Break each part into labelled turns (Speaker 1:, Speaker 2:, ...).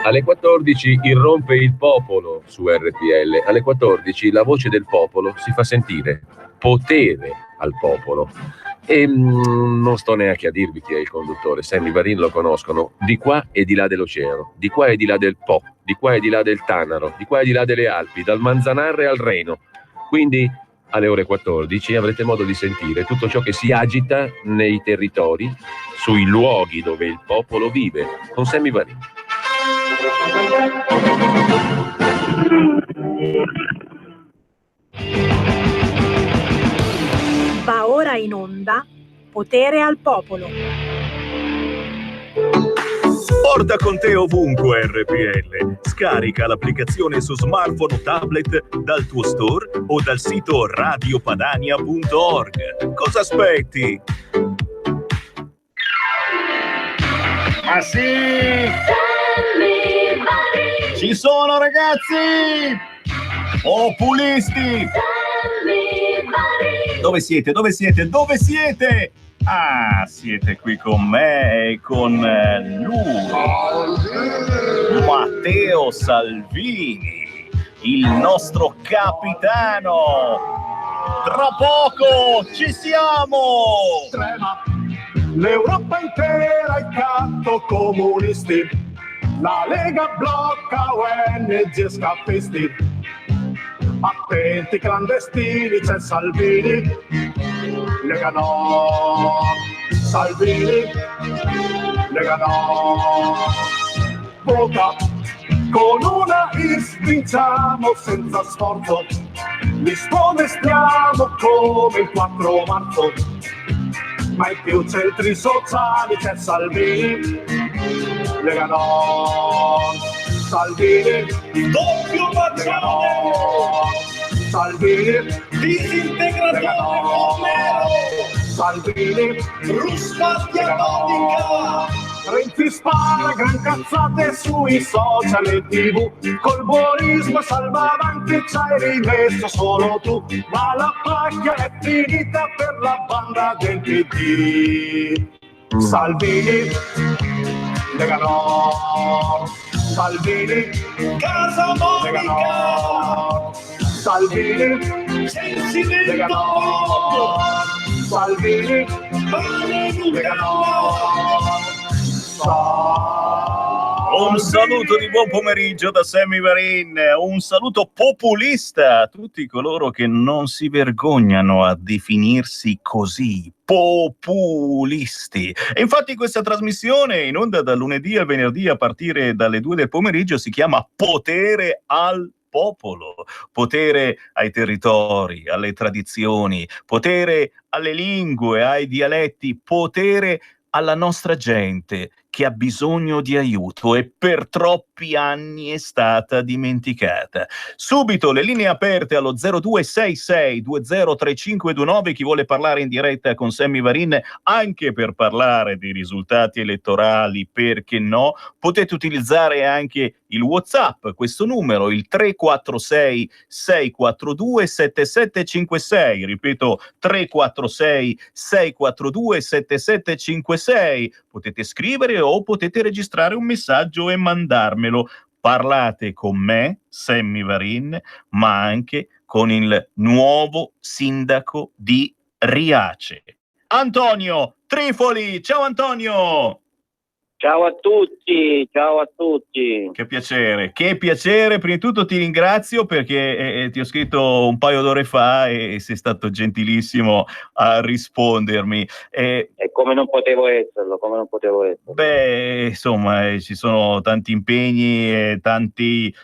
Speaker 1: Alle 14 irrompe il popolo su RPL. Alle 14 la voce del popolo si fa sentire. Potere al popolo. E non sto neanche a dirvi chi è il conduttore. Sammy Varin lo conoscono di qua e di là dell'oceano, di qua e di là del Po, di qua e di là del Tanaro, di qua e di là delle Alpi, dal Manzanarre al Reno. Quindi alle ore 14 avrete modo di sentire tutto ciò che si agita nei territori, sui luoghi dove il popolo vive, con Sammy Varin.
Speaker 2: Va ora in onda Potere al popolo.
Speaker 3: Porta con te ovunque RPL. Scarica l'applicazione su smartphone o tablet dal tuo store o dal sito radiopadania.org. Cosa aspetti?
Speaker 4: Ma sì! Ci sono, ragazzi! Populisti! Dove siete? Dove siete? Dove siete? Ah, siete qui con me e con lui, Matteo Salvini, il nostro capitano. Tra poco ci siamo!
Speaker 5: Trema l'Europa intera in canto comunisti, la Lega blocca ONG e scappisti. Attenti clandestini, c'è Salvini, Lega no, Salvini, Lega no. Vota con una is, vinciamo senza sforzo, li sfonestiamo come il 4 marzo. Ma in più centri sociali c'è Salvini, Lega no, Salvini,
Speaker 4: Doppio faccione!
Speaker 5: Salvini,
Speaker 4: Disintegratore Romero!
Speaker 5: Salvini,
Speaker 4: Ruspa diabolica!
Speaker 5: Renzi spara gran cazzate sui social e TV, col buonismo salvavanti ci hai rimesso solo tu, ma la pacchia è finita per la banda del PD. Salvini, Lega no, Salvini,
Speaker 4: Casa
Speaker 5: Lega
Speaker 4: Monica!
Speaker 5: no, Salvini,
Speaker 4: Censimento!
Speaker 5: Lega no, Salvini, Lega no.
Speaker 3: Un saluto di buon pomeriggio da Sammy Varin, un saluto populista a tutti coloro che non si vergognano a definirsi così, populisti. E infatti questa trasmissione in onda dal lunedì al venerdì a partire dalle 2 del pomeriggio si chiama Potere al popolo, potere ai territori, alle tradizioni, potere alle lingue, ai dialetti, potere alla nostra gente che ha bisogno di aiuto e per troppi anni è stata dimenticata. Subito le linee aperte allo 0266203529, chi vuole parlare in diretta con Sammy Varin, anche per parlare dei risultati elettorali, perché no, potete utilizzare anche il WhatsApp, questo numero, il 346 642 7756, ripeto 346 642 7756, potete scrivere o potete registrare un messaggio e mandarmelo. Parlate con me, Sammy Varin, ma anche con il nuovo sindaco di Riace, Antonio Trifoli. Ciao Antonio!
Speaker 6: Ciao a tutti, ciao a tutti.
Speaker 3: Che piacere. Prima di tutto ti ringrazio perché ti ho scritto un paio d'ore fa e sei stato gentilissimo a rispondermi.
Speaker 6: E come non potevo esserlo.
Speaker 3: Beh, insomma, ci sono tanti impegni e tanti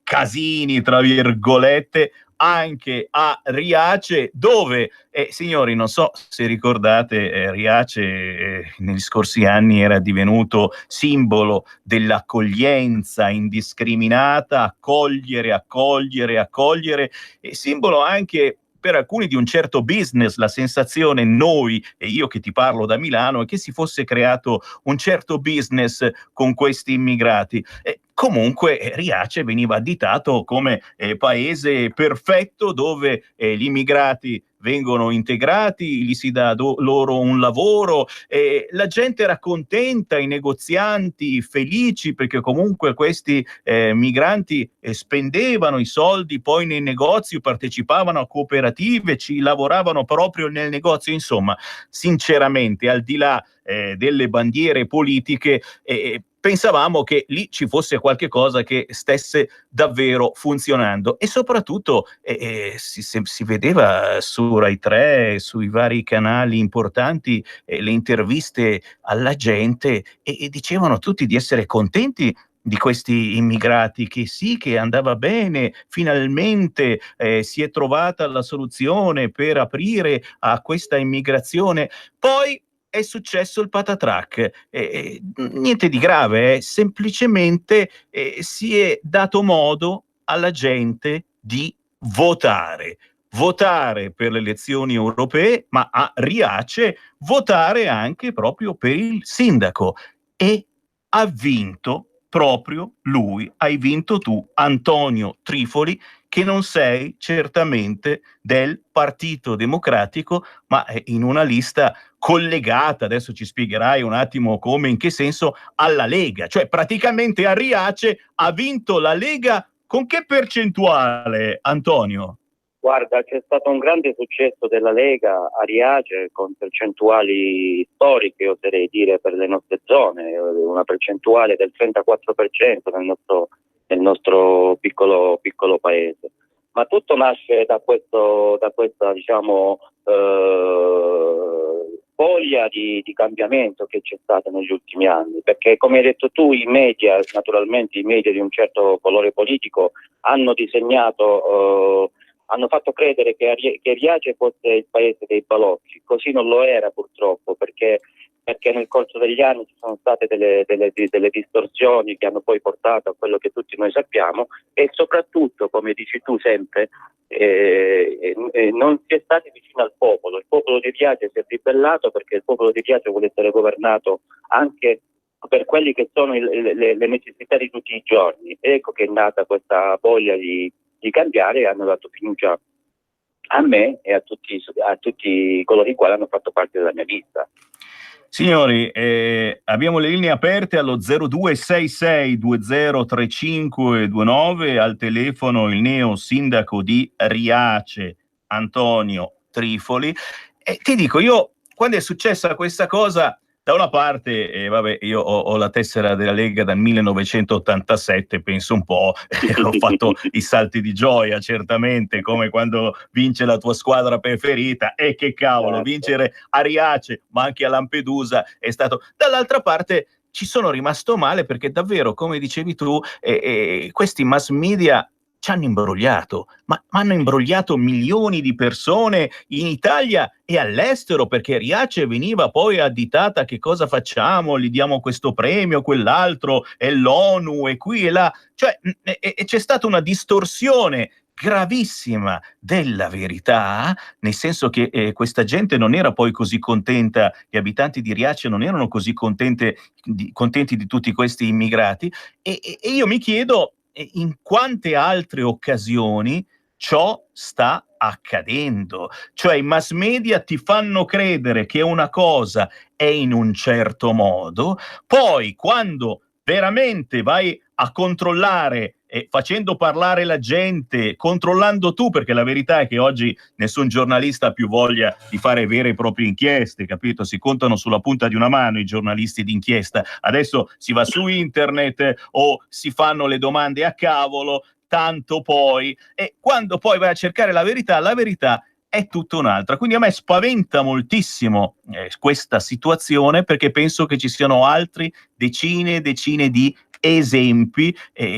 Speaker 3: casini, tra virgolette, anche a Riace, dove, signori, non so se ricordate, Riace negli scorsi anni era divenuto simbolo dell'accoglienza indiscriminata, accogliere, e simbolo anche per alcuni di un certo business. La sensazione, noi e io che ti parlo da Milano, è che si fosse creato un certo business con questi immigrati. comunque Riace veniva additato come paese perfetto dove gli immigrati vengono integrati, gli si dà loro un lavoro, la gente era contenta, i negozianti felici perché comunque questi migranti spendevano i soldi poi nei negozi, partecipavano a cooperative, ci lavoravano proprio nel negozio. Insomma, sinceramente, al di là delle bandiere politiche, pensavamo che lì ci fosse qualche cosa che stesse davvero funzionando, e soprattutto si vedeva su Rai 3, sui vari canali importanti, le interviste alla gente, e dicevano tutti di essere contenti di questi immigrati, che sì, che andava bene, finalmente si è trovata la soluzione per aprire a questa immigrazione. Poi è successo il patatrac, niente di grave, semplicemente si è dato modo alla gente di votare per le elezioni europee, ma a Riace votare anche proprio per il sindaco, e ha vinto proprio lui, hai vinto tu, Antonio Trifoli, che non sei certamente del Partito Democratico, ma in una lista collegata, adesso ci spiegherai un attimo come, in che senso, alla Lega. Cioè praticamente a Riace ha vinto la Lega. Con che percentuale, Antonio?
Speaker 6: Guarda, c'è stato un grande successo della Lega a Riace con percentuali storiche, oserei dire, per le nostre zone, una percentuale del 34% nel nostro piccolo paese. Ma tutto nasce da questa diciamo voglia di cambiamento che c'è stata negli ultimi anni, perché come hai detto tu, i media, naturalmente i media di un certo colore politico, hanno fatto credere che Riace fosse il paese dei balocchi. Così non lo era purtroppo, perché nel corso degli anni ci sono state delle distorsioni che hanno poi portato a quello che tutti noi sappiamo, e soprattutto, come dici tu sempre, non si è stati vicini al popolo. Il popolo di Riace si è ribellato perché il popolo di Riace vuole essere governato anche per quelli che sono le necessità di tutti i giorni. Ecco che è nata questa voglia di cambiare, e hanno dato fiducia a me e a tutti coloro i quali hanno fatto parte della mia lista.
Speaker 3: Signori, abbiamo le linee aperte allo 0266203529, al telefono il neo sindaco di Riace, Antonio Trifoli. E ti dico, io quando è successa questa cosa, da una parte, vabbè, io ho la tessera della Lega dal 1987, penso un po', ho fatto i salti di gioia, certamente, come quando vince la tua squadra preferita, e che cavolo, vincere a Riace, ma anche a Lampedusa è stato... Dall'altra parte ci sono rimasto male, perché davvero, come dicevi tu, questi mass media ci hanno imbrogliato, ma hanno imbrogliato milioni di persone in Italia e all'estero, perché Riace veniva poi additata: che cosa facciamo, gli diamo questo premio, quell'altro, e l'ONU, e qui e là. Cioè c'è stata una distorsione gravissima della verità, nel senso che questa gente non era poi così contenta, gli abitanti di Riace non erano così contenti di tutti questi immigrati, e io mi chiedo in quante altre occasioni ciò sta accadendo. Cioè i mass media ti fanno credere che una cosa è in un certo modo, poi quando veramente vai a controllare, facendo parlare la gente, controllando tu, perché la verità è che oggi nessun giornalista ha più voglia di fare vere e proprie inchieste, capito? Si contano sulla punta di una mano i giornalisti d'inchiesta. Adesso si va su internet o si fanno le domande a cavolo, tanto poi, e quando poi vai a cercare la verità è tutta un'altra. Quindi a me spaventa moltissimo questa situazione, perché penso che ci siano altri decine di esempi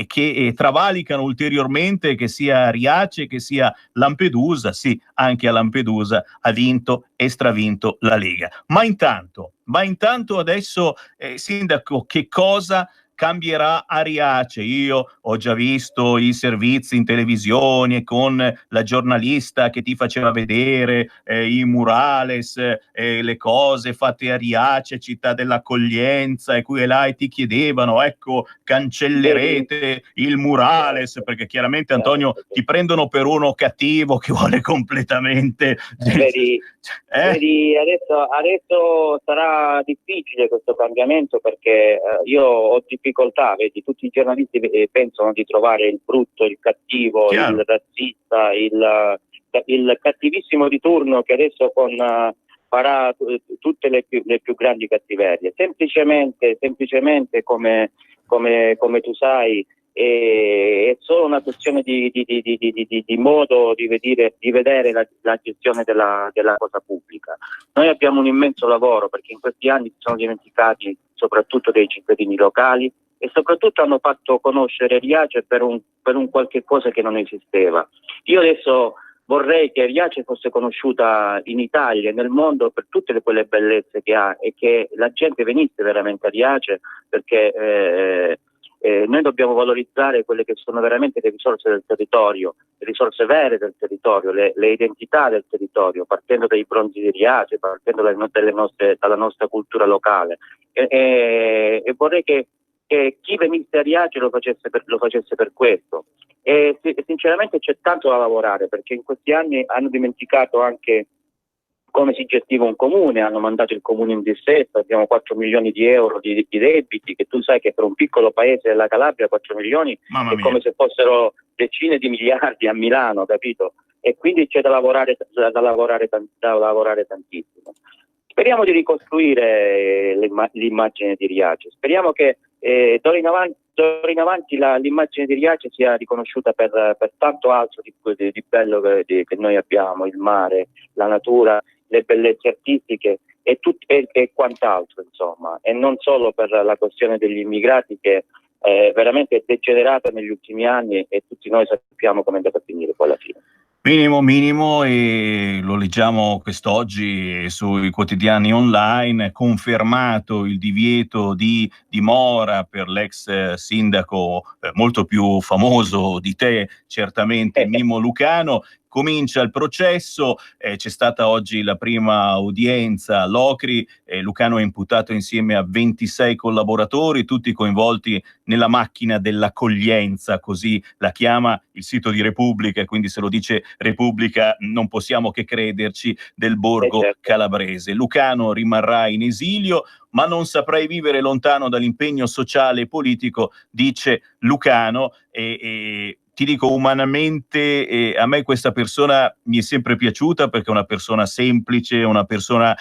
Speaker 3: che travalicano ulteriormente, che sia Riace, che sia Lampedusa. Sì, anche a Lampedusa ha vinto e stravinto la Lega. Ma intanto adesso, sindaco, che cosa cambierà a Riace. Io ho già visto i servizi in televisione con la giornalista che ti faceva vedere i murales, le cose fatte a Riace, città dell'accoglienza, e qui e là, e ti chiedevano, ecco, cancellerete il murales, perché chiaramente, Antonio, ti prendono per uno cattivo che vuole completamente...
Speaker 6: Vedi, adesso sarà difficile questo cambiamento, perché io ho difficoltà, vedi, tutti i giornalisti pensano di trovare il brutto, il cattivo,
Speaker 3: Chiaro.
Speaker 6: il razzista, il cattivissimo di turno, che adesso farà tutte le più grandi cattiverie. Semplicemente come tu sai, è solo una questione di modo di vedere la gestione della cosa pubblica. Noi abbiamo un immenso lavoro, perché in questi anni si sono dimenticati soprattutto dei cittadini locali, e soprattutto hanno fatto conoscere Riace per un qualche cosa che non esisteva. Io adesso vorrei che Riace fosse conosciuta in Italia e nel mondo per tutte quelle bellezze che ha, e che la gente venisse veramente a Riace, perché noi dobbiamo valorizzare quelle che sono veramente le risorse del territorio, le risorse vere del territorio, le identità del territorio, partendo dai bronzi di Riace, partendo dalla nostra cultura locale. E vorrei che chi venisse a Riace lo facesse per questo. E sinceramente c'è tanto da lavorare, perché in questi anni hanno dimenticato anche come si gestiva un comune, hanno mandato il comune in dissesto, abbiamo 4 milioni di euro di debiti, che tu sai che per un piccolo paese della Calabria 4 milioni è come se fossero decine di miliardi a Milano, capito? E quindi c'è da lavorare tantissimo. Speriamo di ricostruire l'immagine di Riace, speriamo che d'ora in avanti l'immagine di Riace sia riconosciuta per tanto altro di bello che noi abbiamo, il mare, la natura, le bellezze artistiche e quant'altro, insomma, e non solo per la questione degli immigrati, che veramente è degenerata negli ultimi anni, e tutti noi sappiamo come è andata a finire poi alla fine.
Speaker 3: Minimo, e lo leggiamo quest'oggi sui quotidiani online, confermato il divieto di dimora per l'ex sindaco molto più famoso di te, certamente, Mimmo Lucano. Comincia il processo, c'è stata oggi la prima udienza a Locri, Lucano è imputato insieme a 26 collaboratori, tutti coinvolti nella macchina dell'accoglienza, così la chiama il sito di Repubblica, quindi se lo dice Repubblica non possiamo che crederci, del borgo calabrese. Lucano rimarrà in esilio, ma non saprei vivere lontano dall'impegno sociale e politico, dice Lucano, e ti dico, umanamente a me questa persona mi è sempre piaciuta, perché è una persona semplice, una persona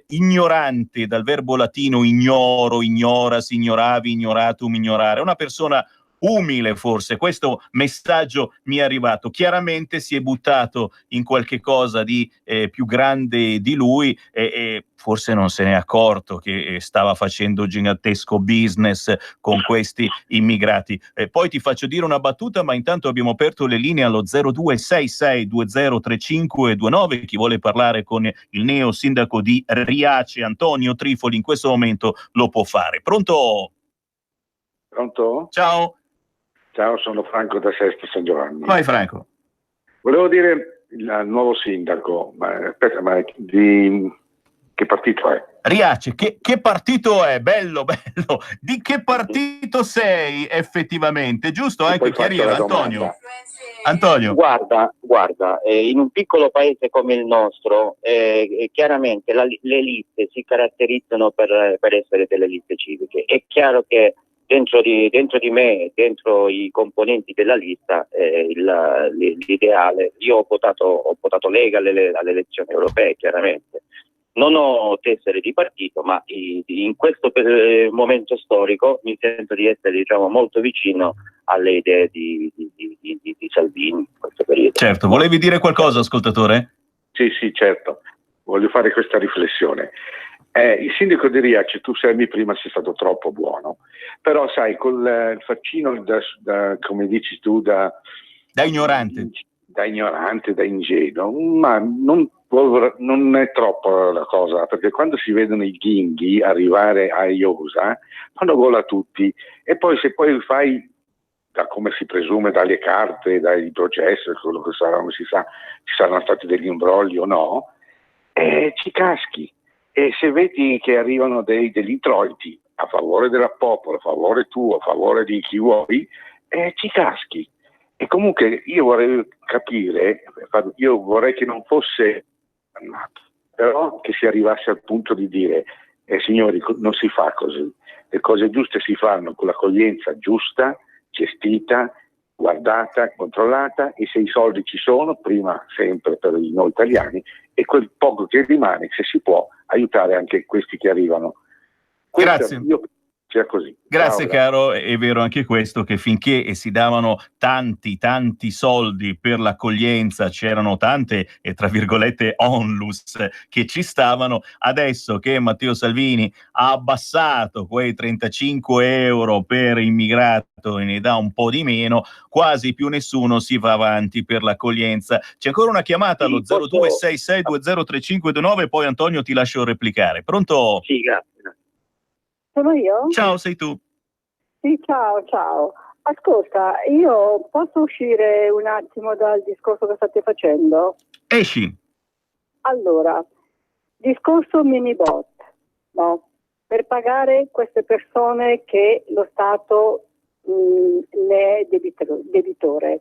Speaker 3: ignorante, dal verbo latino ignoro, ignoras, ignoravi, ignoratum, ignorare, una persona umile. Forse questo messaggio mi è arrivato. Chiaramente si è buttato in qualche cosa di più grande di lui, e forse non se n'è accorto che stava facendo gigantesco business con questi immigrati. Poi ti faccio dire una battuta, ma intanto abbiamo aperto le linee allo 0266203529. Chi vuole parlare con il neo sindaco di Riace, Antonio Trifoli, in questo momento lo può fare. Pronto?
Speaker 7: Pronto?
Speaker 3: Ciao.
Speaker 7: Ciao, sono Franco da Sesto San Giovanni.
Speaker 3: Vai Franco.
Speaker 7: Volevo dire al nuovo sindaco, di che partito è?
Speaker 3: Riace, che partito è? Bello. Di che partito sei effettivamente? Giusto anche chiarire, Antonio.
Speaker 6: Guarda, in un piccolo paese come il nostro, chiaramente le liste si caratterizzano per essere delle liste civiche. È chiaro che dentro di me, dentro i componenti della lista, l'ideale, io ho votato Lega alle elezioni europee, chiaramente. Non ho tessere di partito, ma in questo momento storico mi sento di essere, diciamo, molto vicino alle idee di Salvini in questo periodo.
Speaker 3: Certo, volevi dire qualcosa, ascoltatore?
Speaker 7: Sì, certo. Voglio fare questa riflessione. Il sindaco di Riace, tu Sammy prima sei stato troppo buono, però sai, col faccino come dici tu, da
Speaker 3: ignorante,
Speaker 7: da ingenuo, ma non non è troppo la cosa, perché quando si vedono i Ghinghi arrivare a Iosa fanno gol a tutti, e poi se poi fai, da come si presume dalle carte, dai processi, quello che sarà, non si sa, ci saranno stati degli imbrogli o no, ci caschi. E se vedi che arrivano degli introiti a favore del popolo, a favore tuo, a favore di chi vuoi, ci caschi. E comunque io vorrei capire, io vorrei che non fosse, però che si arrivasse al punto di dire, signori, non si fa così, le cose giuste si fanno con l'accoglienza giusta, gestita, guardata, controllata, e se i soldi ci sono, prima sempre per noi italiani, e quel poco che rimane, se si può, aiutare anche questi che arrivano.
Speaker 3: Grazie.
Speaker 7: Sia così.
Speaker 3: Grazie.
Speaker 7: Ciao,
Speaker 3: caro, è vero anche questo, che finché si davano tanti soldi per l'accoglienza, c'erano tante tra virgolette onlus che ci stavano. Adesso che Matteo Salvini ha abbassato quei 35 euro per immigrato e ne dà un po' di meno, quasi più nessuno si va avanti per l'accoglienza. C'è ancora una chiamata allo 0266203529, poi Antonio ti lascio replicare. Pronto?
Speaker 6: Sì, grazie.
Speaker 8: Sono io?
Speaker 3: Ciao, sei tu.
Speaker 8: Sì, ciao. Ascolta, io posso uscire un attimo dal discorso che state facendo?
Speaker 3: Esci.
Speaker 8: Allora, discorso minibot, no? Per pagare queste persone che lo Stato ne è debitore.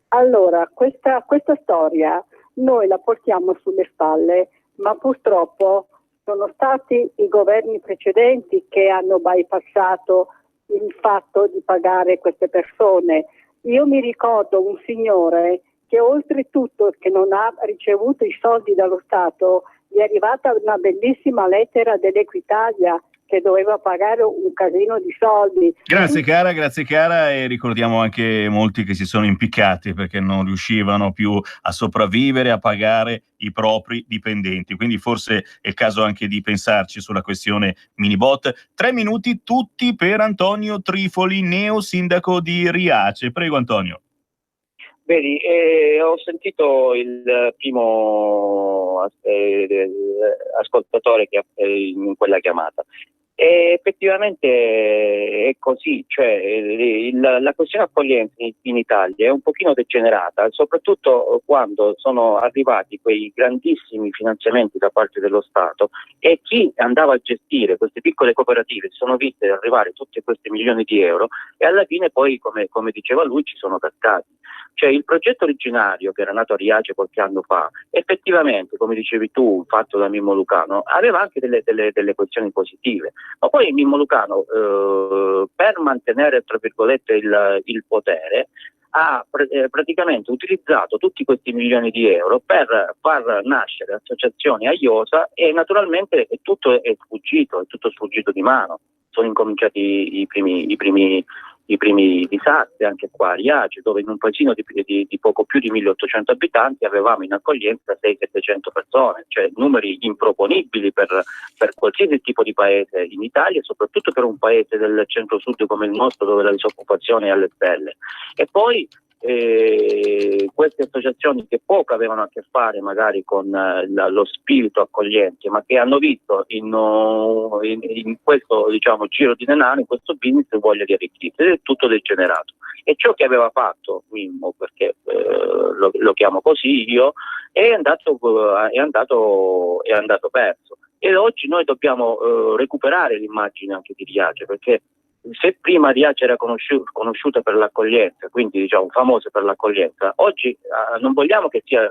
Speaker 8: Allora, questa storia noi la portiamo sulle spalle, ma purtroppo sono stati i governi precedenti che hanno bypassato il fatto di pagare queste persone. Io mi ricordo un signore che oltretutto che non ha ricevuto i soldi dallo Stato, gli è arrivata una bellissima lettera dell'Equitalia che doveva pagare un casino di soldi.
Speaker 3: Grazie cara, e ricordiamo anche molti che si sono impiccati perché non riuscivano più a sopravvivere, a pagare i propri dipendenti, quindi forse è il caso anche di pensarci sulla questione minibot. 3 minuti tutti per Antonio Trifoli, neo sindaco di Riace. Prego Antonio.
Speaker 6: Vedi, ho sentito il primo ascoltatore che in quella chiamata, e effettivamente è così, cioè la questione accoglienza in Italia è un pochino degenerata, soprattutto quando sono arrivati quei grandissimi finanziamenti da parte dello Stato, e chi andava a gestire queste piccole cooperative si sono viste arrivare tutti questi milioni di euro, e alla fine poi, come diceva lui, ci sono cascati. Cioè il progetto originario che era nato a Riace qualche anno fa, effettivamente, come dicevi tu, fatto da Mimmo Lucano, aveva anche delle questioni positive, ma poi Mimmo Lucano, per mantenere tra virgolette il potere, ha praticamente utilizzato tutti questi milioni di euro per far nascere associazioni a Iosa, e naturalmente tutto è sfuggito di mano. Sono incominciati i primi disastri anche qua a Riace, dove in un paesino di poco più di 1800 abitanti avevamo in accoglienza 600-700 persone, cioè numeri improponibili per qualsiasi tipo di paese in Italia, soprattutto per un paese del centro-sud come il nostro, dove la disoccupazione è alle stelle. E poi queste associazioni che poco avevano a che fare magari con lo spirito accogliente, ma che hanno visto in questo, diciamo, giro di denaro, in questo business, voglia di arricchirsi, ed è tutto degenerato. E ciò che aveva fatto Mimmo, perché lo chiamo così io, è andato perso. E oggi noi dobbiamo recuperare l'immagine anche di Riace, perché se prima Riace era conosciuta per l'accoglienza, quindi diciamo famosa per l'accoglienza, oggi non vogliamo che sia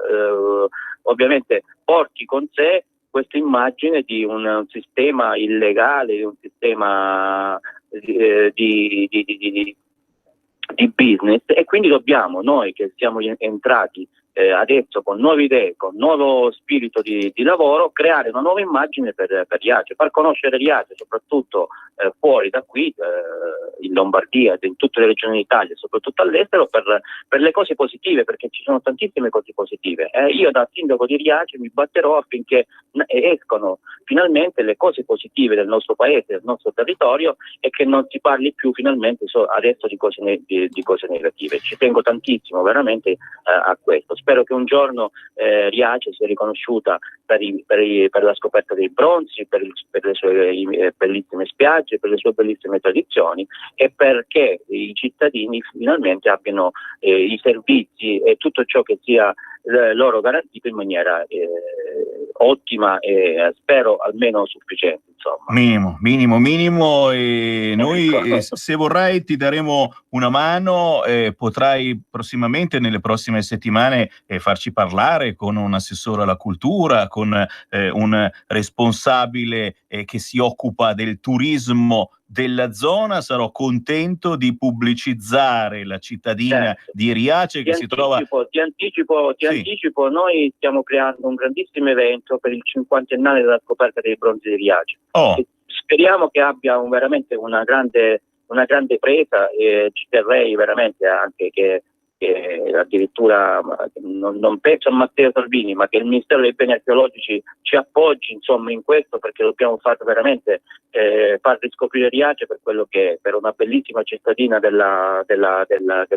Speaker 6: ovviamente porti con sé questa immagine di un sistema illegale, di un sistema di business, e quindi dobbiamo, noi che siamo entrati adesso con nuove idee, con nuovo spirito di lavoro, creare una nuova immagine per Riace, far conoscere Riace soprattutto fuori da qui, in in Lombardia, in tutte le regioni d'Italia, soprattutto all'estero, per le cose positive, perché ci sono tantissime cose positive. Io da sindaco di Riace mi batterò affinché escono finalmente le cose positive del nostro paese, del nostro territorio, e che non si parli più finalmente adesso di cose negative. Ci tengo tantissimo veramente a questo. Spero che un giorno Riace sia riconosciuta per la scoperta dei bronzi, per le sue bellissime spiagge, per le sue bellissime tradizioni, e perché i cittadini finalmente abbiano i servizi e tutto ciò che sia loro garantito in maniera ottima e spero almeno sufficiente, insomma.
Speaker 3: Minimo, e noi se vorrai ti daremo una mano, potrai prossimamente, nelle prossime settimane, farci parlare con un assessore alla cultura, con un responsabile che si occupa del turismo della zona. Sarò contento di pubblicizzare la cittadina di Riace che si trova...
Speaker 6: Ti anticipo, noi stiamo creando un grandissimo evento per il 50ennale della scoperta dei bronzi di Riace. Speriamo che abbia veramente una grande presa, e ci terrei veramente anche che addirittura non penso a Matteo Salvini, ma che il Ministero dei Beni Archeologici ci appoggi, insomma, in questo, perché dobbiamo far veramente far riscoprire Riace per quello che è, per una bellissima cittadina del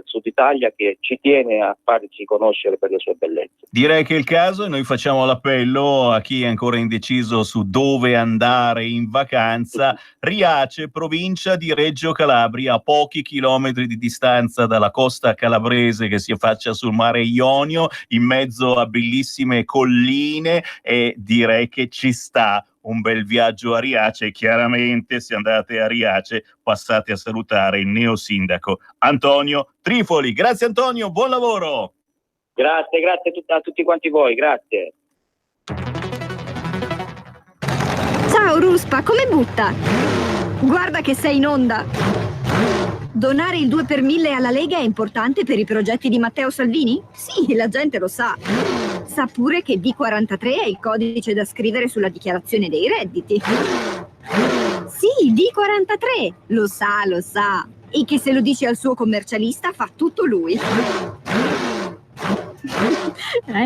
Speaker 6: sud Italia che ci tiene a farci conoscere per le sue bellezze.
Speaker 3: Direi che è il caso, e noi facciamo l'appello a chi è ancora indeciso su dove andare in vacanza. Riace, provincia di Reggio Calabria, a pochi chilometri di distanza dalla costa calabrese che si affaccia sul mare Ionio, in mezzo a bellissime colline, e direi che ci sta un bel viaggio a Riace. Chiaramente, se andate a Riace, passate a salutare il neosindaco Antonio Trifoli. Grazie Antonio, buon lavoro!
Speaker 6: Grazie a tutti quanti voi, grazie.
Speaker 9: Ciao Ruspa, come butta? Guarda che sei in onda! Donare il 2 per 1000 alla Lega è importante per i progetti di Matteo Salvini? Sì, la gente lo sa. Sa pure che D43 è il codice da scrivere sulla dichiarazione dei redditi. Sì, D43! Lo sa. E che se lo dice al suo commercialista fa tutto lui.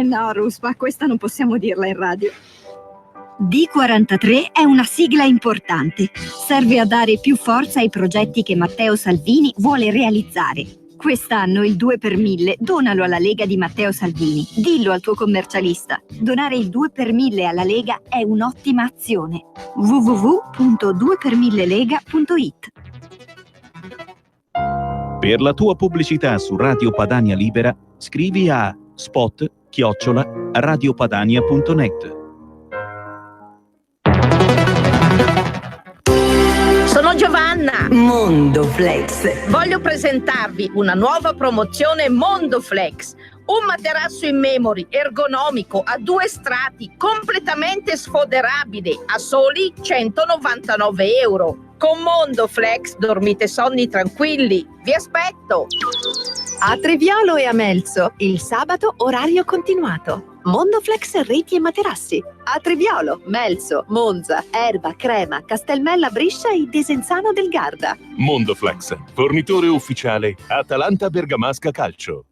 Speaker 9: No, Ruspa, questa non possiamo dirla in radio. D43 è una sigla importante. Serve a dare più forza ai progetti che Matteo Salvini vuole realizzare. Quest'anno il 2 per 1000 donalo alla Lega di Matteo Salvini. Dillo al tuo commercialista. Donare il 2 per 1000 alla Lega è un'ottima azione. www.2per1000lega.it.
Speaker 10: Per la tua pubblicità su Radio Padania Libera, scrivi a spot@radiopadania.net.
Speaker 11: Sono Giovanna,
Speaker 12: Mondoflex.
Speaker 11: Voglio presentarvi una nuova promozione Mondoflex, un materasso in memory ergonomico a 2 strati completamente sfoderabile a soli 199 euro. Con Mondoflex dormite sonni tranquilli. Vi aspetto!
Speaker 12: A Treviolo e a Melzo, il sabato orario continuato. Mondoflex reti e materassi. A Treviolo, Melzo, Monza, Erba, Crema, Castelmella, Brescia e Desenzano del Garda.
Speaker 13: Mondoflex, fornitore ufficiale Atalanta Bergamasca Calcio.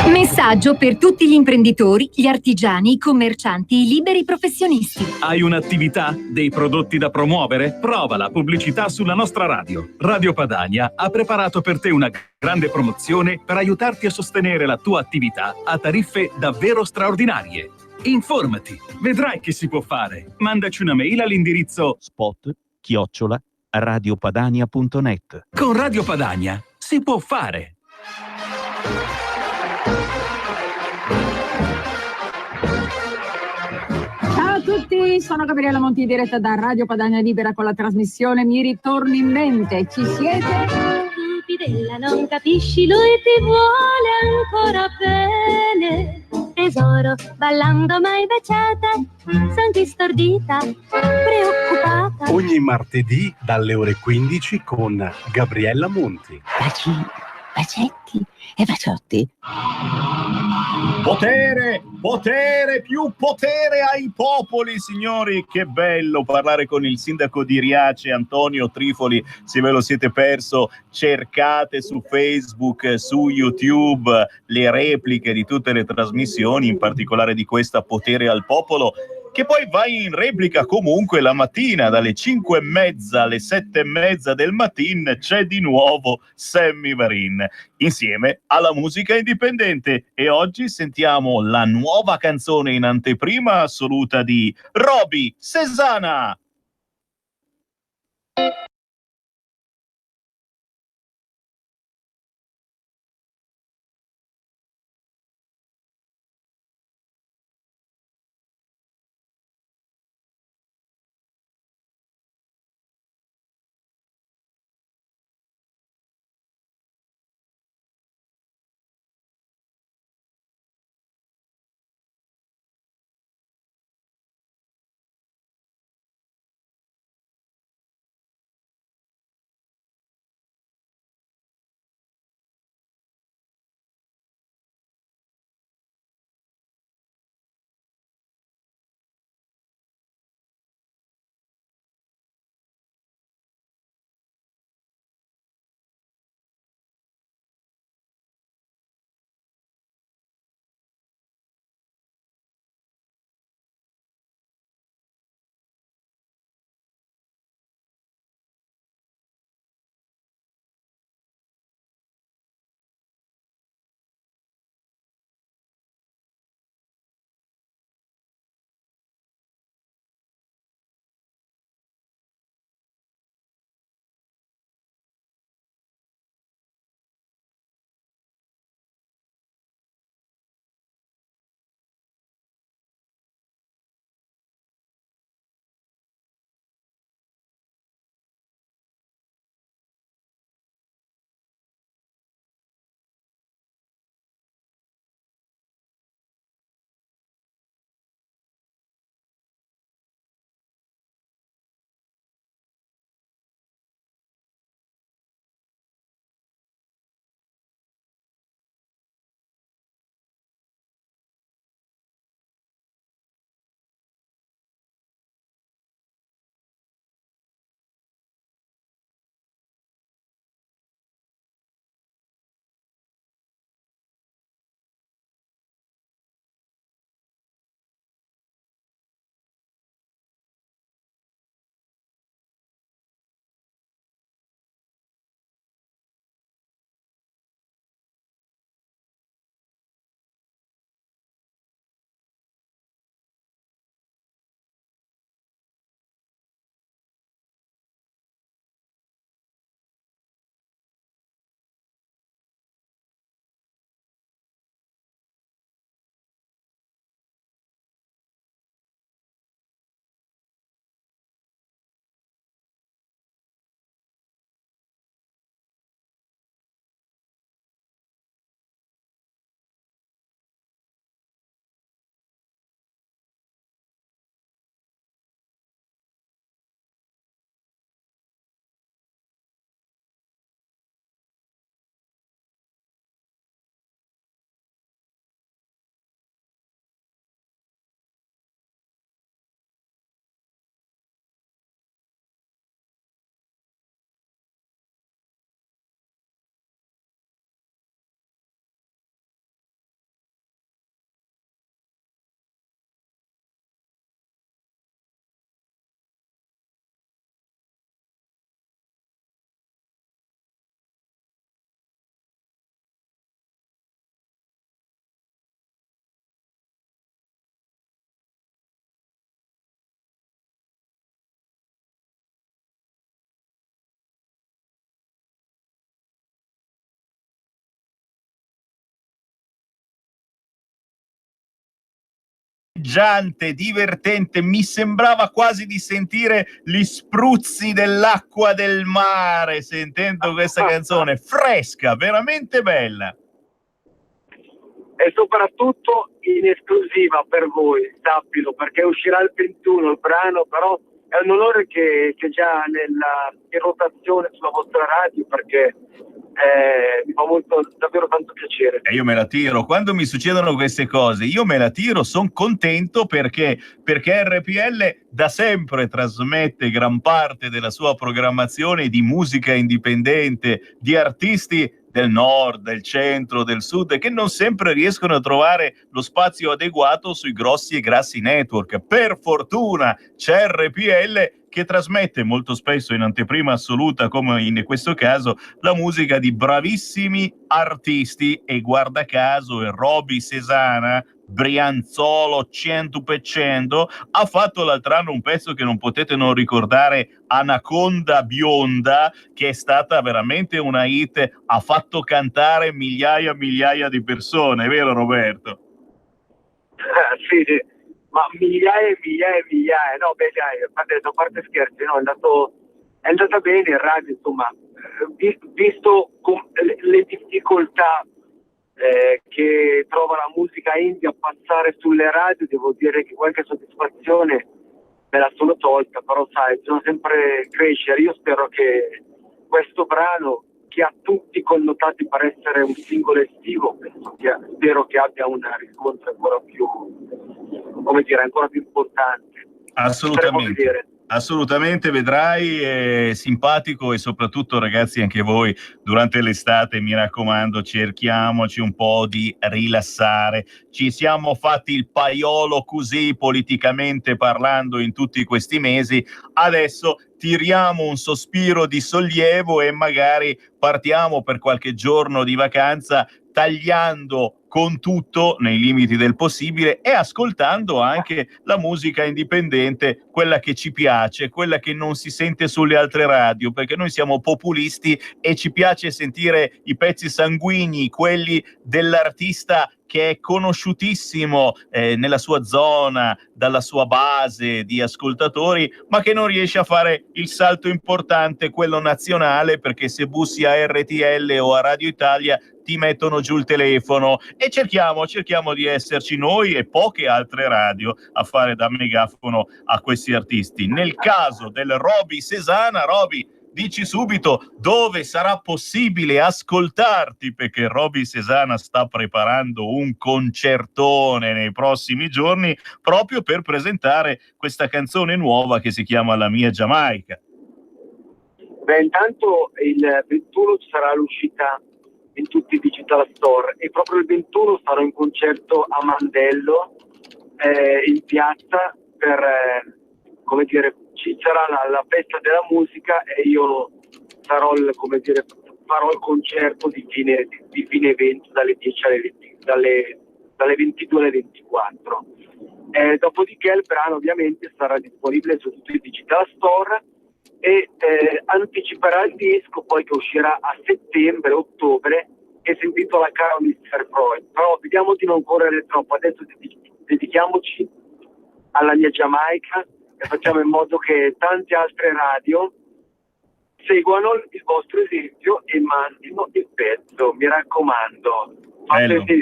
Speaker 14: Messaggio per tutti gli imprenditori, gli artigiani, i commercianti, i liberi professionisti.
Speaker 15: Hai un'attività? Dei prodotti da promuovere? Prova la pubblicità sulla nostra radio. Radio Padania ha preparato per te una grande promozione per aiutarti a sostenere la tua attività a tariffe davvero straordinarie. Informati, vedrai che si può fare. Mandaci una mail all'indirizzo
Speaker 10: spot@radiopadania.net.
Speaker 15: Con Radio Padania si può fare.
Speaker 16: Ciao a tutti, sono Gabriella Monti in diretta da Radio Padania Libera con la trasmissione Mi ritorni in mente. Ci siete?
Speaker 17: Stupidella, non capisci, lui ti vuole ancora bene. Tesoro, ballando mai baciata, senti stordita, preoccupata.
Speaker 18: Ogni martedì dalle ore 15 con Gabriella Monti. Bacetti e baciotti.
Speaker 3: Potere, più potere ai popoli, signori. Che bello parlare con il sindaco di Riace, Antonio Trifoli. Se ve lo siete perso, cercate su Facebook, su YouTube le repliche di tutte le trasmissioni, in particolare di questa Potere al Popolo, che poi va in replica comunque la mattina dalle 5:30 alle 7:30 del mattino. C'è di nuovo Sammy Varin insieme alla musica indipendente, e oggi sentiamo la nuova canzone in anteprima assoluta di Roby Cesana. Divertente, mi sembrava quasi di sentire gli spruzzi dell'acqua del mare sentendo questa canzone fresca, veramente bella.
Speaker 19: E soprattutto in esclusiva per voi, sappilo, perché uscirà il 21 il brano, però è un onore che già in rotazione sulla vostra radio, perché mi fa davvero tanto piacere.
Speaker 3: E io me la tiro, quando mi succedono queste cose, io me la tiro, sono contento perché RPL da sempre trasmette gran parte della sua programmazione di musica indipendente, di artisti del nord, del centro, del sud, che non sempre riescono a trovare lo spazio adeguato sui grossi e grassi network. Per fortuna c'è RPL che trasmette molto spesso in anteprima assoluta, come in questo caso, la musica di bravissimi artisti, e guarda caso Roby Sesana, Brianzolo 100%, ha fatto l'altro anno un pezzo che non potete non ricordare, Anaconda Bionda, che è stata veramente una hit, ha fatto cantare migliaia e migliaia di persone, è vero Roberto?
Speaker 19: Sì, ma migliaia e migliaia, no, beh dai, a parte scherzi, no, è andata bene il radio, insomma, visto le difficoltà che trova la musica indie a passare sulle radio, devo dire che qualche soddisfazione me la sono tolta, però sai, bisogna sempre crescere. Io spero che questo brano, che ha tutti connotati per essere un singolo estivo, spero che abbia un riscontro ancora più, come dire, ancora più importante.
Speaker 3: Assolutamente, vedrai, è simpatico, e soprattutto ragazzi anche voi durante l'estate, mi raccomando, cerchiamoci un po' di rilassare. Ci siamo fatti il paiolo così politicamente parlando in tutti questi mesi, adesso tiriamo un sospiro di sollievo e magari partiamo per qualche giorno di vacanza, tagliando con tutto nei limiti del possibile e ascoltando anche la musica indipendente, quella che ci piace, quella che non si sente sulle altre radio, perché noi siamo populisti e ci piace sentire i pezzi sanguigni, quelli dell'artista che è conosciutissimo nella sua zona, dalla sua base di ascoltatori, ma che non riesce a fare il salto importante, quello nazionale, perché se bussi a RTL o a Radio Italia ti mettono giù il telefono, e cerchiamo di esserci noi e poche altre radio a fare da megafono a questi artisti. Nel caso del Roby Sesana, Roby, dici subito dove sarà possibile ascoltarti, perché Roby Sesana sta preparando un concertone nei prossimi giorni proprio per presentare questa canzone nuova che si chiama La mia Giamaica.
Speaker 19: Beh, intanto il 21 ci sarà l'uscita in tutti i digital store, e proprio il 21 sarò in concerto a Mandello, in piazza, per come dire, ci sarà la festa della musica e io sarò farò il concerto di fine evento dalle 10 alle 20, dalle 22 alle 24. Dopodiché il brano ovviamente sarà disponibile su tutti i digital store e anticiperà il disco poi, che uscirà a settembre-ottobre, e si intitola Caro Mr. Freud. Però vediamo di non correre troppo, adesso dedichiamoci alla mia Giamaica e facciamo in modo che tante altre radio seguano il vostro esempio e mandino il pezzo, mi raccomando,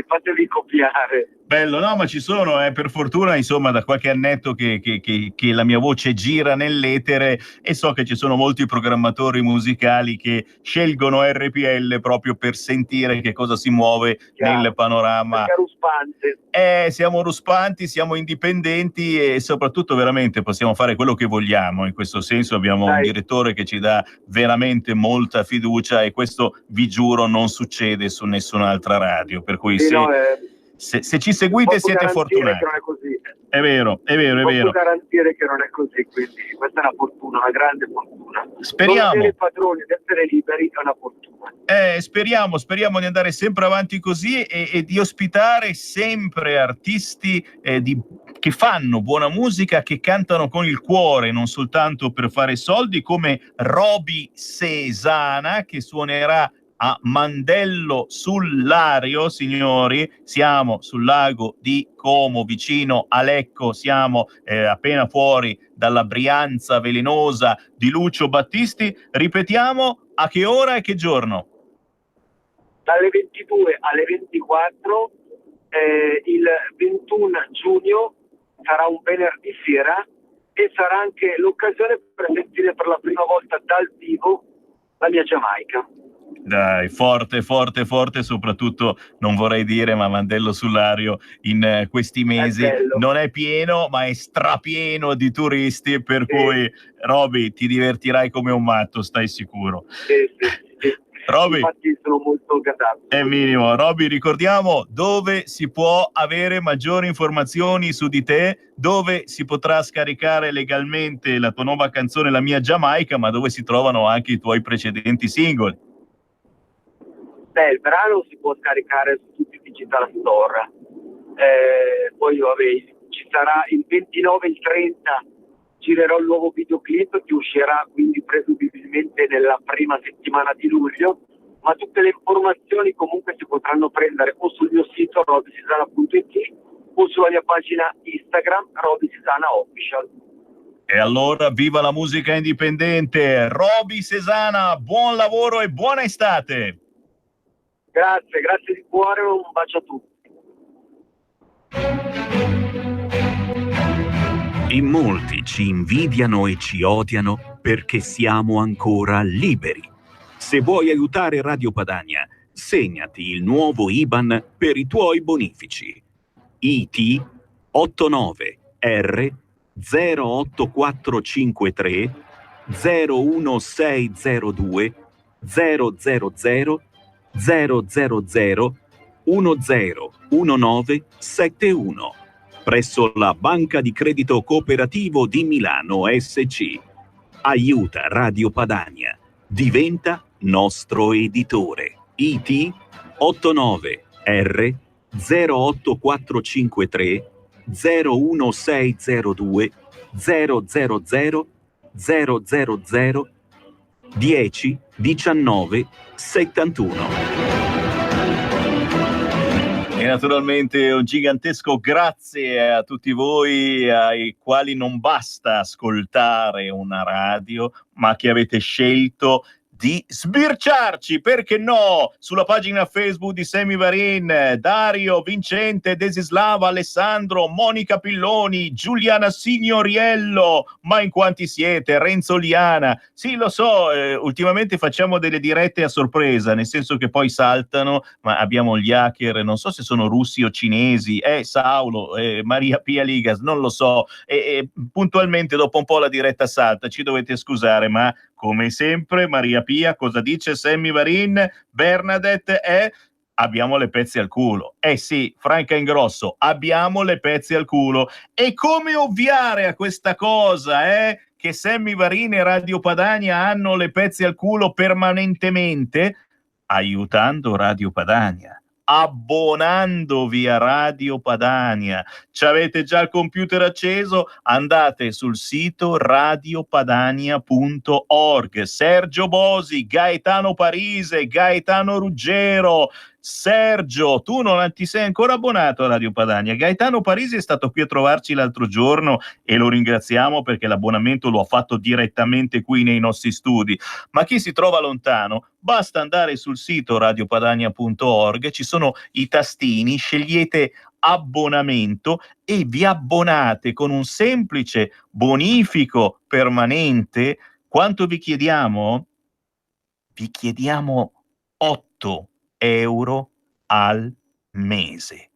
Speaker 19: fatevi copiare.
Speaker 3: Bello, no, ma ci sono, per fortuna, insomma, da qualche annetto che la mia voce gira nell'etere, e so che ci sono molti programmatori musicali che scelgono RPL proprio per sentire che cosa si muove nel panorama. Siamo ruspanti, siamo indipendenti e soprattutto veramente possiamo fare quello che vogliamo. In questo senso abbiamo un direttore che ci dà veramente molta fiducia, e questo, vi giuro, non succede su nessun'altra radio, per cui se ci seguite siete fortunati.
Speaker 19: Che non è così.
Speaker 3: È vero.
Speaker 19: Posso garantire che non è così, quindi questa è una fortuna, una grande fortuna.
Speaker 3: Speriamo.
Speaker 19: Non essere padroni, essere liberi è una fortuna.
Speaker 3: Speriamo di andare sempre avanti così e di ospitare sempre artisti che fanno buona musica, che cantano con il cuore, non soltanto per fare soldi, come Roby Sesana, che suonerà a Mandello sul Lario, signori. Siamo sul lago di Como, vicino a Lecco, siamo appena fuori dalla Brianza velenosa di Lucio Battisti. Ripetiamo, a che ora e che giorno?
Speaker 19: Dalle 22 alle 24, il 21 giugno sarà un venerdì sera, e sarà anche l'occasione per sentire per la prima volta dal vivo la mia Giamaica.
Speaker 3: Dai, forte, forte, forte, soprattutto non vorrei dire, ma Mandello sul Lario in questi mesi non è pieno, ma è strapieno di turisti, per cui Roby ti divertirai come un matto, stai sicuro.
Speaker 19: Sì.
Speaker 3: Roby,
Speaker 19: infatti sono molto gasato.
Speaker 3: è minimo. Roby, ricordiamo dove si può avere maggiori informazioni su di te, dove si potrà scaricare legalmente la tua nuova canzone La mia Giamaica, ma dove si trovano anche i tuoi precedenti singoli.
Speaker 19: Il brano si può scaricare su tutti i digital store, poi ci sarà il 29 e il 30, girerò il nuovo videoclip che uscirà quindi presumibilmente nella prima settimana di luglio, ma tutte le informazioni comunque si potranno prendere o sul mio sito robysesana.it o sulla mia pagina Instagram Roby Sesana Official.
Speaker 3: E allora viva la musica indipendente, Roby Sesana, buon lavoro e buona estate!
Speaker 19: Grazie di cuore, un bacio a tutti.
Speaker 10: In molti ci invidiano e ci odiano perché siamo ancora liberi. Se vuoi aiutare Radio Padania, segnati il nuovo IBAN per i tuoi bonifici. IT 89R 08453 01602 000 000 101971 presso la Banca di Credito Cooperativo di Milano SC. Aiuta Radio Padania. Diventa nostro editore. IT 89R 08453 01602 000 000 10 19 71.
Speaker 3: E naturalmente un gigantesco grazie a tutti voi ai quali non basta ascoltare una radio, ma che avete scelto di sbirciarci, perché no, sulla pagina Facebook di Sammy Varin, Dario, Vincente, Desislava, Alessandro, Monica Pilloni, Giuliana Signoriello, ma in quanti siete? Renzo Liana. Sì, lo so, ultimamente facciamo delle dirette a sorpresa, nel senso che poi saltano, ma abbiamo gli hacker, non so se sono russi o cinesi, Saulo, Maria Pia Ligas, non lo so, e puntualmente dopo un po' la diretta salta, ci dovete scusare, ma come sempre Maria Pia, cosa dice Sammy Varin? Bernadette abbiamo le pezze al culo. Sì, Franca Ingrosso, abbiamo le pezze al culo. E come ovviare a questa cosa, che Sammy Varin e Radio Padania hanno le pezze al culo permanentemente? Aiutando Radio Padania, abbonandovi a Radio Padania. Ci avete già il computer acceso? Andate sul sito radiopadania.org. Sergio Bosi, Gaetano Parise, Gaetano Ruggero. Sergio, tu non ti sei ancora abbonato a Radio Padania. Gaetano Parisi è stato qui a trovarci l'altro giorno e lo ringraziamo perché l'abbonamento lo ha fatto direttamente qui nei nostri studi. Ma chi si trova lontano, basta andare sul sito radiopadania.org, ci sono i tastini, scegliete abbonamento e vi abbonate con un semplice bonifico permanente. Quanto vi chiediamo? Vi chiediamo 8 euro al mese.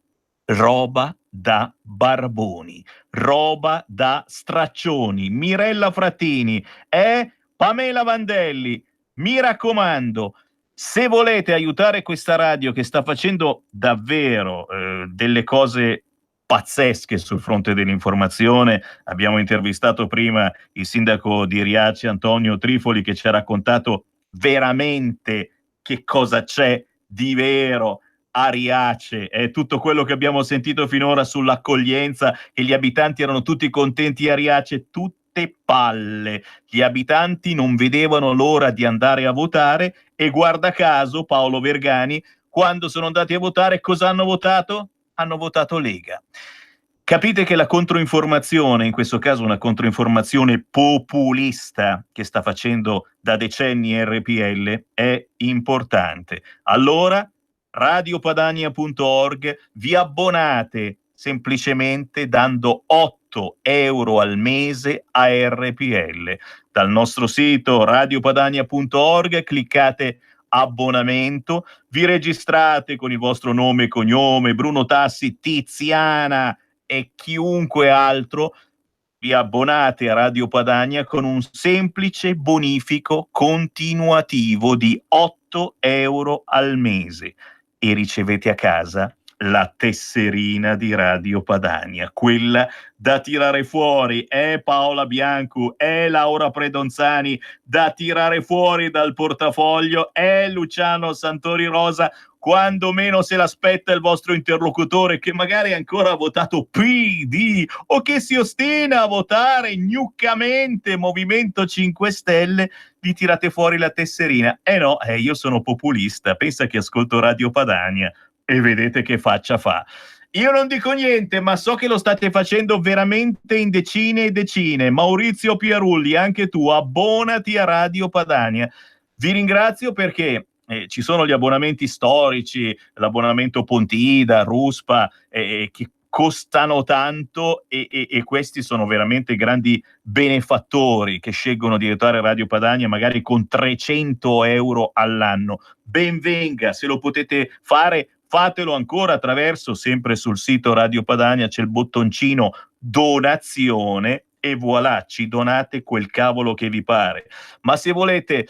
Speaker 3: Roba da barboni, roba da straccioni. Mirella Frattini e Pamela Vandelli, mi raccomando, se volete aiutare questa radio che sta facendo davvero delle cose pazzesche sul fronte dell'informazione, abbiamo intervistato prima il sindaco di Riace, Antonio Trifoli, che ci ha raccontato veramente che cosa c'è di vero a Riace, è tutto quello che abbiamo sentito finora sull'accoglienza, che gli abitanti erano tutti contenti a Riace, tutte palle. Gli abitanti non vedevano l'ora di andare a votare e guarda caso Paolo Vergani, quando sono andati a votare, cosa hanno votato? Hanno votato Lega. Capite che la controinformazione, in questo caso una controinformazione populista che sta facendo da decenni RPL, è importante. Allora, radiopadania.org, vi abbonate semplicemente dando 8 euro al mese a RPL. Dal nostro sito radiopadania.org cliccate abbonamento, vi registrate con il vostro nome e cognome, Bruno Tassi, Tiziana e chiunque altro, vi abbonate a Radio Padania con un semplice bonifico continuativo di 8 euro al mese e ricevete a casa la tesserina di Radio Padania, quella da tirare fuori, è Paola Bianco, è Laura Predonzani, da tirare fuori dal portafoglio, è Luciano Santori Rosa, quando meno se l'aspetta il vostro interlocutore che magari ancora ha votato PD o che si ostina a votare gnuccamente Movimento 5 Stelle, vi tirate fuori la tesserina. No, io sono populista, pensa che ascolto Radio Padania e vedete che faccia fa. Io non dico niente, ma so che lo state facendo veramente in decine e decine. Maurizio Pierulli, anche tu, abbonati a Radio Padania. Vi ringrazio perché ci sono gli abbonamenti storici, l'abbonamento Pontida, Ruspa, che costano tanto e questi sono veramente grandi benefattori che scelgono di aiutare Radio Padania magari con 300 euro all'anno. Ben venga, se lo potete fare, fatelo ancora attraverso, sempre sul sito Radio Padania c'è il bottoncino donazione e voilà, ci donate quel cavolo che vi pare. Ma se volete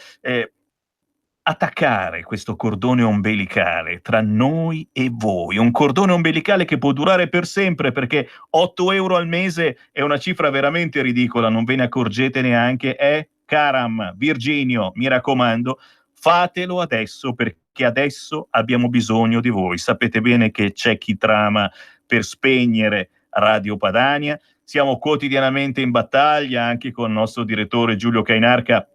Speaker 3: attaccare questo cordone ombelicale tra noi e voi, un cordone ombelicale che può durare per sempre, perché 8 euro al mese è una cifra veramente ridicola, non ve ne accorgete neanche, Caram, Virginio, mi raccomando, fatelo adesso, perché adesso abbiamo bisogno di voi. Sapete bene che c'è chi trama per spegnere Radio Padania, siamo quotidianamente in battaglia anche con il nostro direttore Giulio Cainarca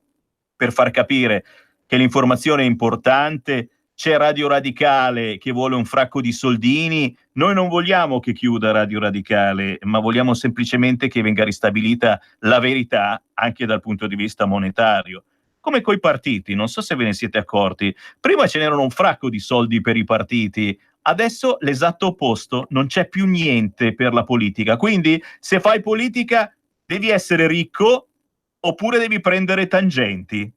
Speaker 3: per far capire che l'informazione è importante. C'è Radio Radicale che vuole un fracco di soldini, noi non vogliamo che chiuda Radio Radicale, ma vogliamo semplicemente che venga ristabilita la verità anche dal punto di vista monetario. Come coi partiti, non so se ve ne siete accorti, prima ce n'erano un fracco di soldi per i partiti, adesso l'esatto opposto, non c'è più niente per la politica, quindi se fai politica devi essere ricco oppure devi prendere tangenti.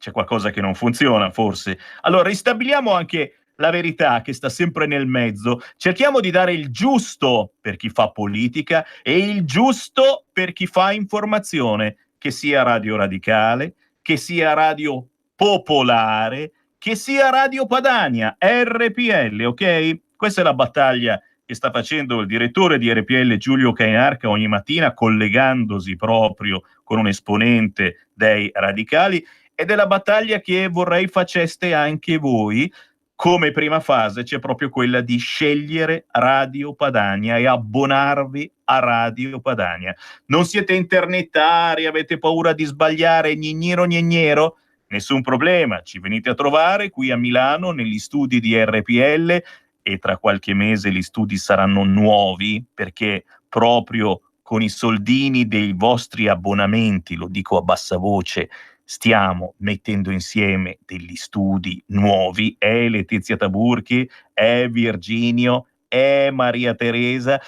Speaker 3: C'è qualcosa che non funziona, forse. Allora, ristabiliamo anche la verità che sta sempre nel mezzo. Cerchiamo di dare il giusto per chi fa politica e il giusto per chi fa informazione, che sia Radio Radicale, che sia Radio Popolare, che sia Radio Padania, RPL, ok? Questa è la battaglia che sta facendo il direttore di RPL Giulio Cainarca ogni mattina, collegandosi proprio con un esponente dei radicali. Ed è la battaglia che vorrei faceste anche voi. Come prima fase c'è proprio quella di scegliere Radio Padania e abbonarvi a Radio Padania. Non siete internetari, avete paura di sbagliare, gnignero? Nessun problema, ci venite a trovare qui a Milano negli studi di RPL e tra qualche mese gli studi saranno nuovi perché proprio con i soldini dei vostri abbonamenti, lo dico a bassa voce, stiamo mettendo insieme degli studi nuovi, è Letizia Taburchi, è Virginio, è Maria Teresa.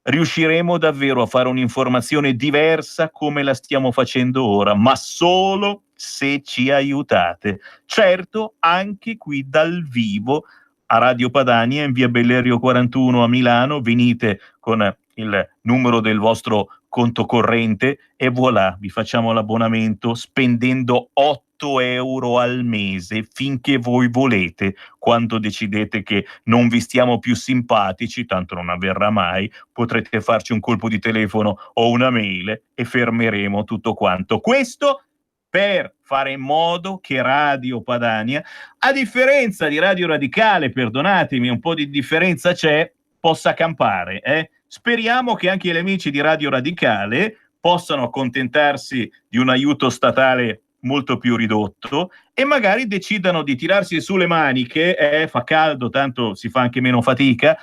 Speaker 3: Riusciremo davvero a fare un'informazione diversa come la stiamo facendo ora, ma solo se ci aiutate. Certo, anche qui dal vivo a Radio Padania in via Bellerio 41 a Milano, venite con il numero del vostro conto corrente e voilà, vi facciamo l'abbonamento spendendo 8 euro al mese finché voi volete. Quando decidete che non vi stiamo più simpatici, tanto non avverrà mai, potrete farci un colpo di telefono o una mail e fermeremo tutto quanto. Questo per fare in modo che Radio Padania, a differenza di Radio Radicale, perdonatemi, un po' di differenza c'è, possa campare, Speriamo che anche gli amici di Radio Radicale possano accontentarsi di un aiuto statale molto più ridotto e magari decidano di tirarsi su le maniche, fa caldo, tanto si fa anche meno fatica,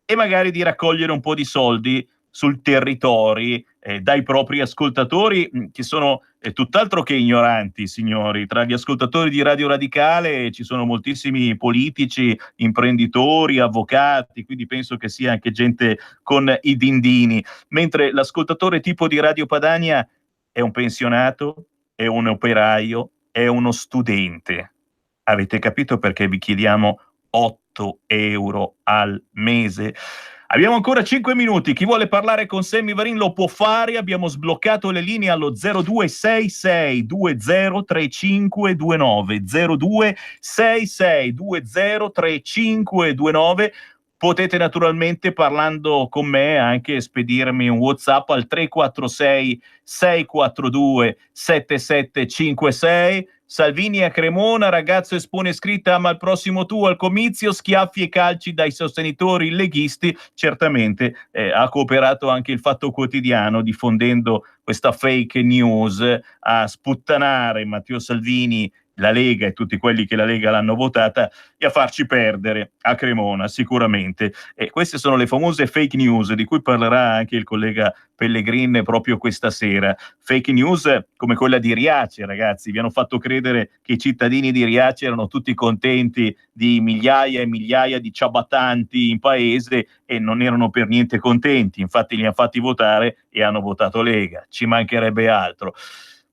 Speaker 3: e magari di raccogliere un po' di soldi sul territorio dai propri ascoltatori che sono tutt'altro che ignoranti, signori. Tra gli ascoltatori di Radio Radicale ci sono moltissimi politici, imprenditori, avvocati, quindi penso che sia anche gente con i dindini, mentre l'ascoltatore tipo di Radio Padania è un pensionato, è un operaio, è uno studente. Avete capito perché vi chiediamo 8 euro al mese? Abbiamo ancora 5 minuti. Chi vuole parlare con Sammy Varin lo può fare. Abbiamo sbloccato le linee allo 0266203529. 0266203529. Potete naturalmente, parlando con me, anche spedirmi un WhatsApp al 346 642 7756. Salvini a Cremona, ragazzo espone scritta ama il prossimo tuo al comizio, schiaffi e calci dai sostenitori leghisti. Certamente ha cooperato anche il Fatto Quotidiano, diffondendo questa fake news a sputtanare Matteo Salvini, la Lega e tutti quelli che la Lega l'hanno votata, e a farci perdere a Cremona sicuramente. E queste sono le famose fake news di cui parlerà anche il collega Pellegrin proprio questa sera. Fake news come quella di Riace, ragazzi. Vi hanno fatto credere che i cittadini di Riace erano tutti contenti di migliaia e migliaia di ciabatanti in paese, e non erano per niente contenti. Infatti li hanno fatti votare e hanno votato Lega. Ci mancherebbe altro.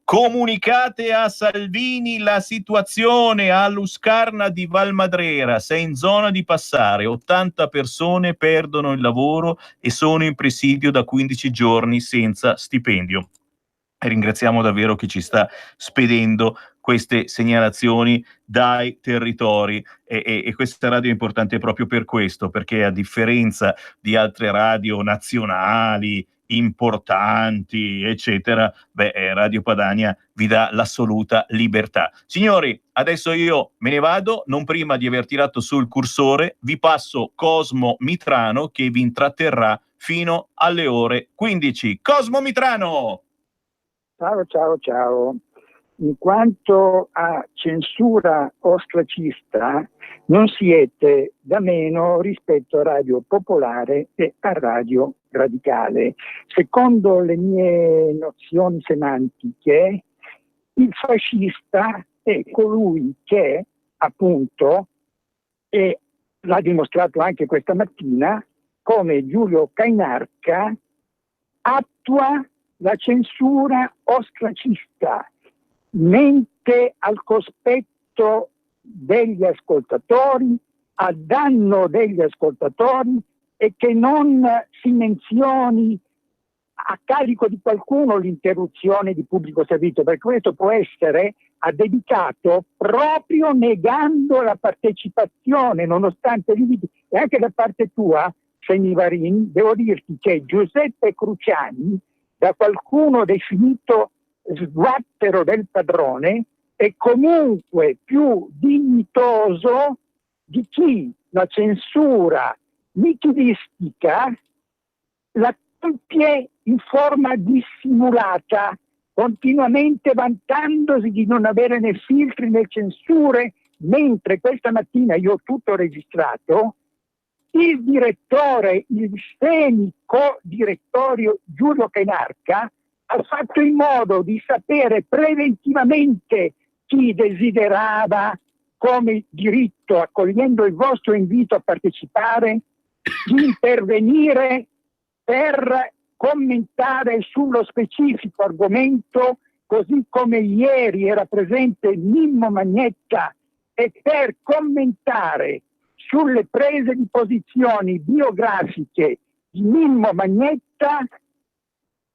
Speaker 3: Comunicate a Salvini la situazione a Luscarna di Valmadrera, sei in zona di passare, 80 persone perdono il lavoro e sono in presidio da 15 giorni senza stipendio. E ringraziamo davvero chi ci sta spedendo queste segnalazioni dai territori, e questa radio è importante proprio per questo, perché a differenza di altre radio nazionali importanti, eccetera, Radio Padania vi dà l'assoluta libertà. Signori, adesso io me ne vado, non prima di aver tirato sul cursore. Vi passo Cosmo Mitrano, che vi intratterrà fino alle ore 15. Cosmo Mitrano!
Speaker 20: Ciao. In quanto a censura ostracista, non siete da meno rispetto a Radio Popolare e a Radio Radicale. Secondo le mie nozioni semantiche, il fascista è colui che, appunto, e l'ha dimostrato anche questa mattina, come Giulio Cainarca, attua la censura ostracista, mente al cospetto degli ascoltatori, a danno degli ascoltatori, e che non si menzioni a carico di qualcuno l'interruzione di pubblico servizio, perché questo può essere addebitato proprio negando la partecipazione, nonostante i limiti. E anche da parte tua, Sammy Varin, devo dirti che Giuseppe Cruciani, da qualcuno definito sguattero del padrone, è comunque più dignitoso di chi la censura mitidistica la compie in forma dissimulata, continuamente vantandosi di non avere né filtri né censure, mentre questa mattina io ho tutto registrato. Il direttore, il semi-co-direttorio Giulio Cainarca ha fatto in modo di sapere preventivamente chi desiderava, come diritto, accogliendo il vostro invito a partecipare, di intervenire per commentare sullo specifico argomento, così come ieri era presente Mimmo Magnetta, e per commentare sulle prese di posizioni biografiche di Mimmo Magnetta.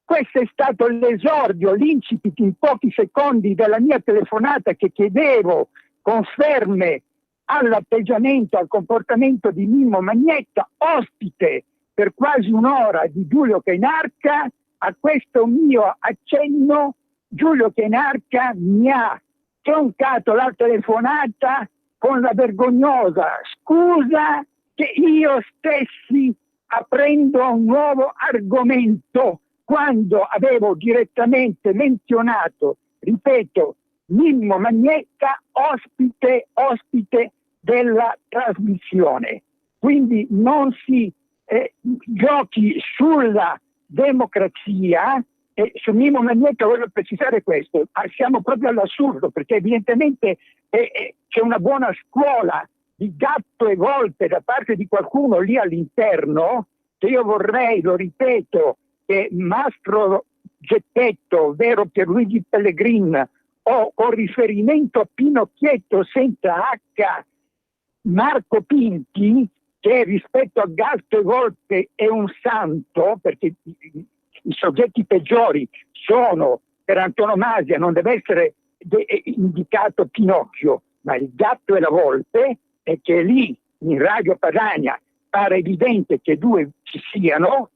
Speaker 20: Questo è stato l'esordio, l'incipit in pochi secondi della mia telefonata, che chiedevo conferme all'atteggiamento, al comportamento di Mimmo Magnetta, ospite per quasi un'ora di Giulio Cainarca. A questo mio accenno Giulio Cainarca mi ha troncato la telefonata con la vergognosa scusa che io stessi aprendo un nuovo argomento, quando avevo direttamente menzionato, ripeto, Mimmo Magnetta ospite della trasmissione. Quindi non si giochi sulla democrazia. E su Mimmo Magnetta voglio precisare questo: siamo proprio all'assurdo, perché evidentemente c'è una buona scuola di gatto e volpe da parte di qualcuno lì all'interno, che io vorrei, lo ripeto, che Mastro Geppetto, ovvero Pierluigi Pellegrin, o con riferimento a Pinocchietto senza H, Marco Pinti, che rispetto a Gatto e Volpe è un santo, perché i soggetti peggiori sono, per antonomasia, non deve essere indicato Pinocchio, ma il Gatto e la Volpe, e che lì in Radio Padania pare evidente che due ci siano,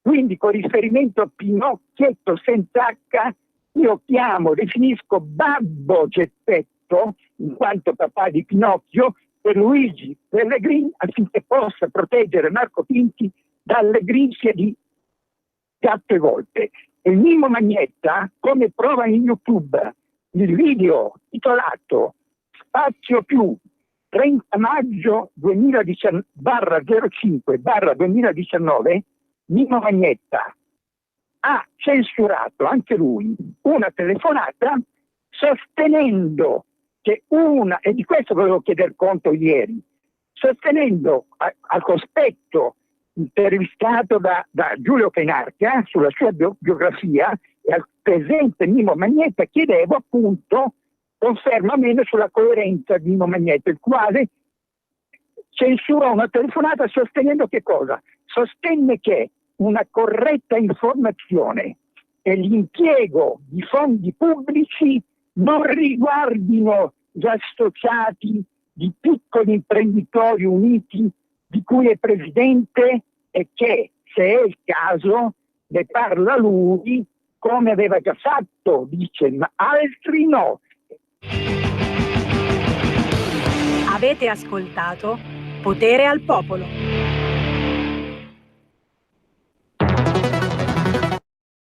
Speaker 20: quindi con riferimento a Pinocchietto senza H io definisco Babbo Geppetto, in quanto papà di Pinocchio, per Luigi Pellegrini, affinché possa proteggere Marco Pinti dalle grinfie di Gatto e Volpe. E Mimmo Magnetta, come prova in YouTube il video titolato Spazio Più 30 maggio 2019/05/2019, Mimmo Magnetta ha censurato anche lui una telefonata sostenendo che e di questo volevo chiedere conto ieri, sostenendo al cospetto intervistato da Giulio Cainarca sulla sua biografia e al presente Mimmo Magnetta chiedevo appunto conferma meno sulla coerenza di Mimmo Magnetta, il quale censura una telefonata sostenendo che cosa? Sostenne che una corretta informazione e l'impiego di fondi pubblici non riguardino gli associati di piccoli imprenditori uniti di cui è presidente e che, se è il caso, ne parla lui come aveva già fatto, dice, ma altri no.
Speaker 2: Avete ascoltato Potere al Popolo.